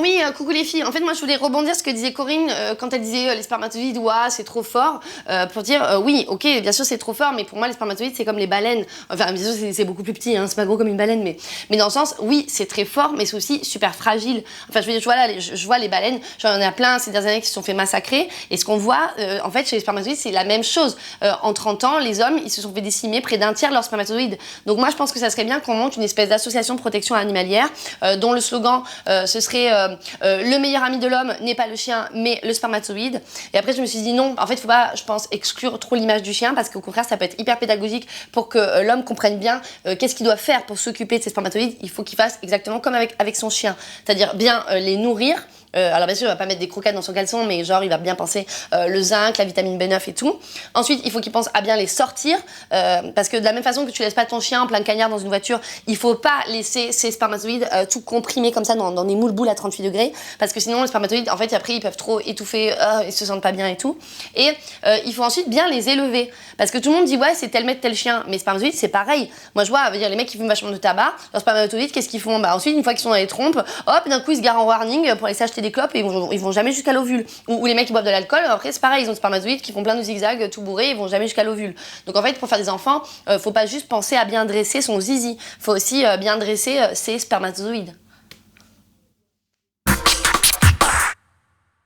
Oui, coucou les filles. En fait, moi, je voulais rebondir sur ce que disait Corinne quand elle disait les spermatozoïdes, ouah, c'est trop fort. Pour dire, oui, ok, bien sûr, c'est trop fort, mais pour moi, les spermatozoïdes, c'est comme les baleines. Enfin, bien sûr, c'est beaucoup plus petit, hein, c'est pas gros comme une baleine, mais dans le sens, oui, c'est très fort, mais c'est aussi super fragile. Enfin, je veux dire, je vois les baleines, j'en ai plein ces dernières années qui se sont fait massacrer, et ce qu'on voit, en fait, chez les spermatozoïdes, c'est la même chose. En 30 ans, les hommes, ils se sont fait décimer près d'un tiers de leurs spermatozoïdes. Donc, moi, je pense que ça serait bien qu'on monte une espèce d'association de protection animalière, dont le slogan, ce serait le meilleur ami de l'homme n'est pas le chien, mais le spermatozoïde. Et après, je me suis dit non, en fait, il faut pas, je pense, exclure trop l'image du chien, parce qu'au contraire, ça peut être hyper pédagogique pour que l'homme comprenne bien qu'est-ce qu'il doit faire pour s'occuper de ses spermatozoïdes. Il faut qu'il fasse exactement comme avec son chien, c'est-à-dire bien les nourrir. Alors bien sûr, il va pas mettre des croquettes dans son caleçon, mais genre il va bien penser le zinc, la vitamine B9 et tout. Ensuite, il faut qu'il pense à bien les sortir, parce que de la même façon que tu laisses pas ton chien en plein cagnard dans une voiture, il faut pas laisser ses spermatozoïdes tout comprimés comme ça dans des moules-boules à 38 degrés, parce que sinon les spermatozoïdes, en fait, après ils peuvent trop étouffer, ils se sentent pas bien et tout. Et il faut ensuite bien les élever, parce que tout le monde dit ouais c'est tel mec tel chien, mais spermatozoïdes c'est pareil. Moi je vois, dire les mecs qui fument vachement de tabac, leurs spermatozoïdes, qu'est-ce qu'ils font? Bah ensuite une fois qu'ils sont dans les trompes, hop d'un coup ils se garent en warning pour aller s'acheter des clopes et ils vont jamais jusqu'à l'ovule. Ou les mecs qui boivent de l'alcool, après c'est pareil, ils ont des spermatozoïdes qui font plein de zigzags tout bourrés, ils vont jamais jusqu'à l'ovule. Donc en fait pour faire des enfants, faut pas juste penser à bien dresser son zizi, faut aussi bien dresser ses spermatozoïdes.